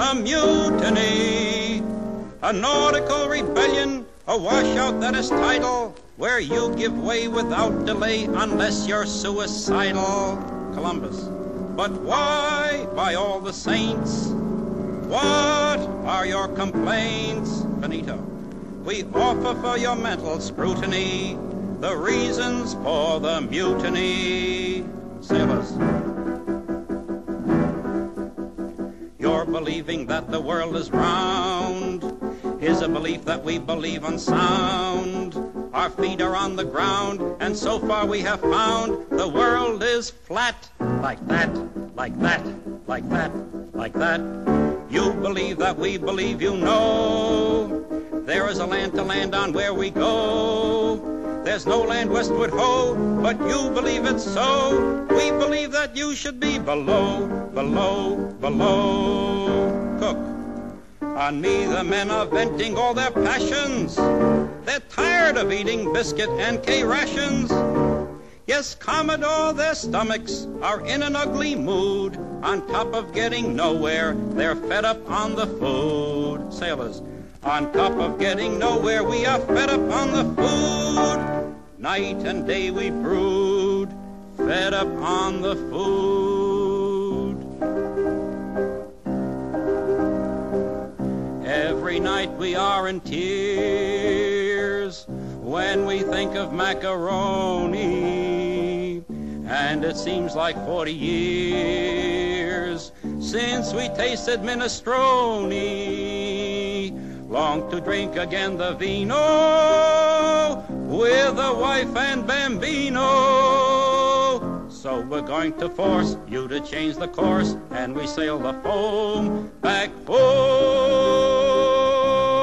a mutiny, a nautical rebellion, a washout that is tidal, where you give way without delay unless you're suicidal. Columbus. But why, by all the saints, what are your complaints? Benito. We offer for your mental scrutiny the reasons for the mutiny. Sailors. Your believing that the world is round is a belief that we believe unsound. Our feet are on the ground, and so far we have found the world is flat. Like that, like that, like that, like that. You believe that we believe you know there is a land to land on where we go. There's no land westward ho, but you believe it so. We believe that you should be below, below, below. Cook. On me the men are venting all their passions. They're tired of eating biscuit and K rations. Yes, Commodore, their stomachs are in an ugly mood. On top of getting nowhere, they're fed up on the food. Sailors. On top of getting nowhere, we are fed up on the food. Night and day we brood, fed up on the food. Every night we are in tears when we think of macaroni, and it seems like 40 years since we tasted minestrone. Long to drink again the vino with a wife and bambino. So we're going to force you to change the course, and we sail the foam back home.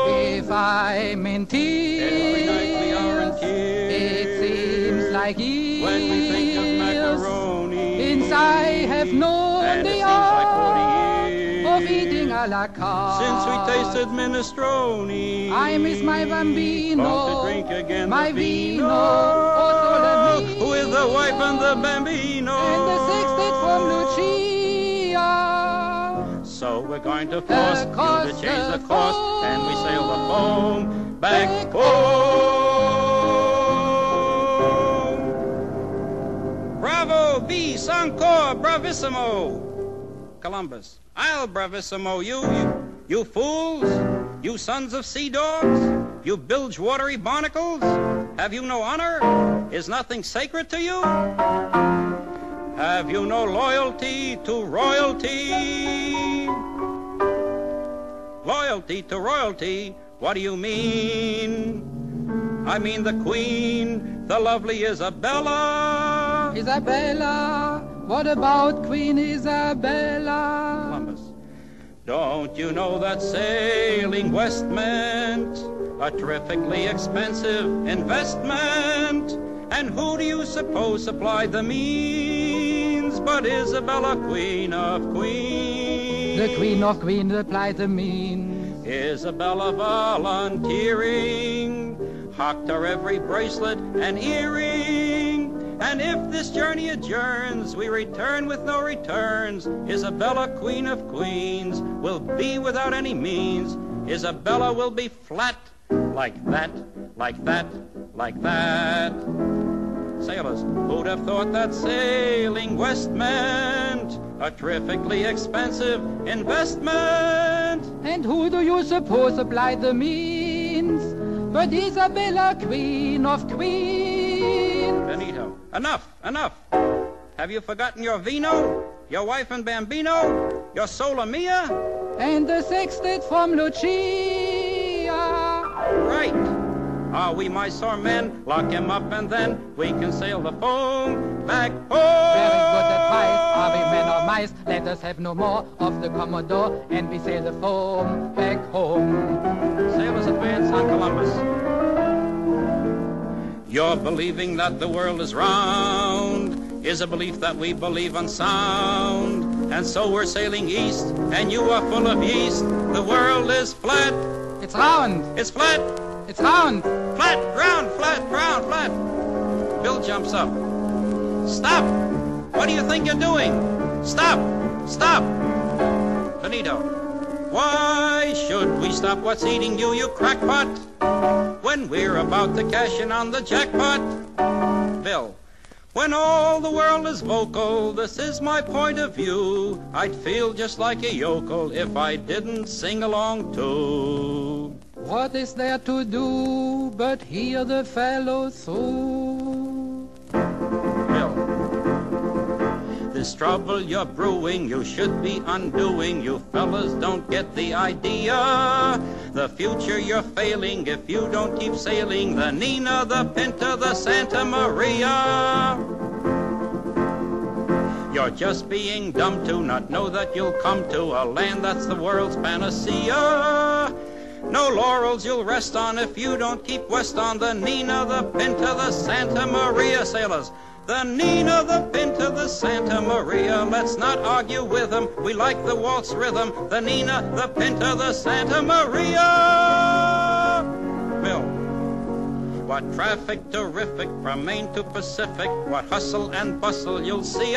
If I'm in tears, every night we are in tears. It seems like years when we think of macaroni. Since I have known and the it seems like 40 art years of eating a la carte. since we tasted minestrone. I miss my bambino, long to drink again my the vino, oh sole mio, with the wife and the bambino, and the sextet from Lucia. So we're going to force you to change the course, foam and we sail the foam back home. Bravo, bis, encore, bravissimo. Columbus. I'll bravissimo you fools, you sons of sea dogs, you bilge watery barnacles. Have you no honor? Is nothing sacred to you? Have you no loyalty to royalty? Loyalty to royalty, what do you mean? I mean the queen, the lovely Isabella. Isabella, what about Queen Isabella? Columbus. Don't you know that sailing west meant a terrifically expensive investment? And who do you suppose supplied the means but Isabella, Queen of Queens? The Queen of Queens supplied the means. Isabella volunteering, hocked her every bracelet and earring. And if this journey adjourns, we return with no returns. Isabella, Queen of Queens, will be without any means. Isabella will be flat, like that, like that, like that. Sailors, who'd have thought that sailing west meant a terrifically expensive investment? And who do you suppose supplied the means but Isabella, Queen of Queens? Benito, enough, enough. Have you forgotten your vino, your wife and bambino, your sola mia? And the sextet from Lucia. Right. Are we Mysore men? Lock him up and then we can sail the foam back home. Very good advice. Are we men or mice? Let us have no more of the Commodore, and we sail the foam back home. Sailors advance on Columbus. Your believing that the world is round is a belief that we believe unsound. And so we're sailing east, and you are full of yeast. The world is flat. It's round. It's flat. It's round. Flat, round, flat, round, flat. Bill jumps up. Stop! What do you think you're doing? Stop! Stop! Benito. Why should we stop what's eating you, you crackpot, when we're about to cash in on the jackpot? Bill, when all the world is vocal, this is my point of view, I'd feel just like a yokel if I didn't sing along too. What is there to do but hear the fellow through? Bill, this trouble you're brewing, you should be undoing. You fellas don't get the idea. The future you're failing if you don't keep sailing the Nina, the Pinta, the Santa Maria. You're just being dumb to not know that you'll come to a land that's the world's panacea. No laurels you'll rest on if you don't keep west on the Nina, the Pinta, the Santa Maria. Sailors, the Nina, the Pinta, the Santa Maria. Let's not argue with them, we like the waltz rhythm. The Nina, the Pinta, the Santa Maria. Bill, what traffic terrific from Maine to Pacific, what hustle and bustle you'll see.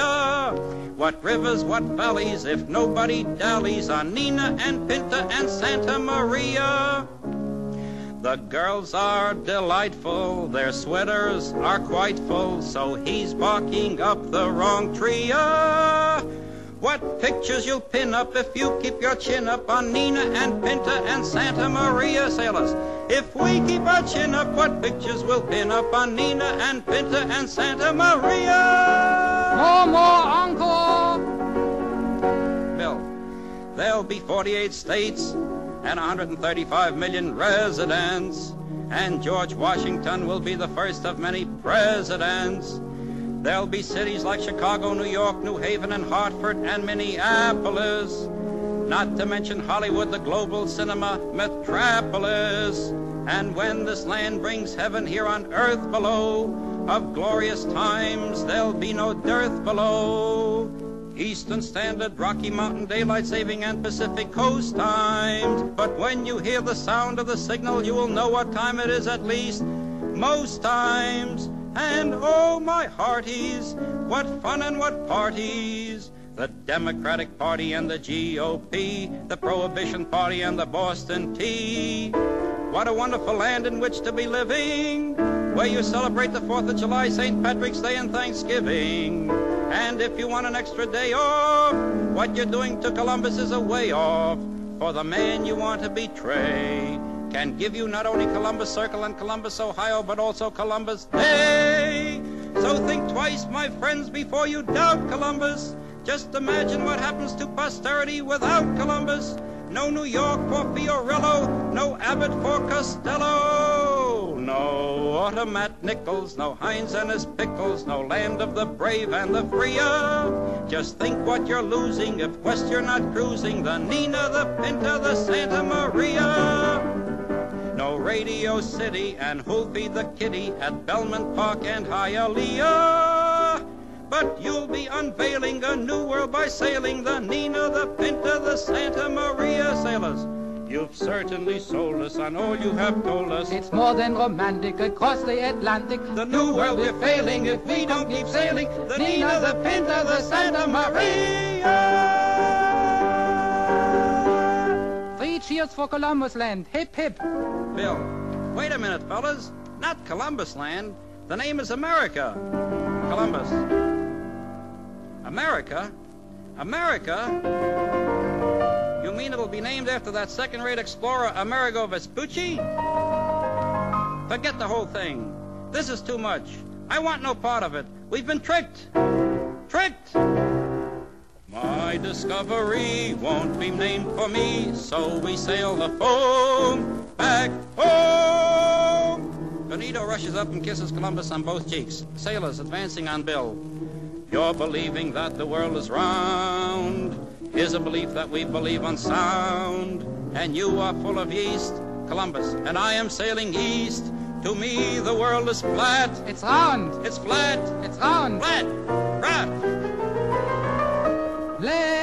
What rivers, what valleys, if nobody dallies on Nina and Pinta and Santa Maria. The girls are delightful, their sweaters are quite full, so he's barking up the wrong tree. What pictures you'll pin up if you keep your chin up on Nina and Pinta and Santa Maria. Sailors, if we keep our chin up, what pictures we'll pin up on Nina and Pinta and Santa Maria. No more, Uncle! Bill, there'll be 48 states and 135 million residents, and George Washington will be the first of many presidents. There'll be cities like Chicago, New York, New Haven, and Hartford, and Minneapolis, not to mention Hollywood, the global cinema metropolis. And when this land brings heaven here on earth below, of glorious times there'll be no dearth below. Eastern Standard, Rocky Mountain, Daylight Saving, and Pacific Coast times. But when you hear the sound of the signal, you will know what time it is at least, most times. And oh, my hearties, what fun and what parties. The Democratic Party and the GOP, the Prohibition Party and the Boston Tea. What a wonderful land in which to be living, where you celebrate the 4th of July, St. Patrick's Day, and Thanksgiving. And if you want an extra day off, what you're doing to Columbus is a way off. For the man you want to betray can give you not only Columbus Circle and Columbus, Ohio, but also Columbus Day. So think twice, my friends, before you doubt Columbus. Just imagine what happens to posterity without Columbus. No New York for Fiorillo, no Abbott for Costello, no Automat Nichols, no Heinz and his pickles, no land of the brave and the freer. Just think what you're losing if west you're not cruising the Nina, the Pinta, the Santa Maria. No Radio City and who'll feed the kitty at Belmont Park and Hialeah. But you'll be unveiling a new world by sailing the Nina, the Pinta, the Santa Maria. Sailors, you've certainly sold us on all you have told us. It's more than romantic across the Atlantic. The new world we're failing if we don't keep sailing the Nina, the Pinta, the Santa Maria. 3 cheers for Columbus land. Hip, hip. Bill, wait a minute, fellas. Not Columbus land. The name is America. Columbus. America? America? You mean it'll be named after that second-rate explorer Amerigo Vespucci? Forget the whole thing. This is too much. I want no part of it. We've been tricked. Tricked! My discovery won't be named for me, so we sail the foam back home. Benito rushes up and kisses Columbus on both cheeks. Sailors advancing on Bill. You're believing that the world is round. Here's a belief that we believe unsound. And you are full of yeast, Columbus, and I am sailing east. To me, the world is flat. It's round. It's flat. It's round. Flat. Round. Let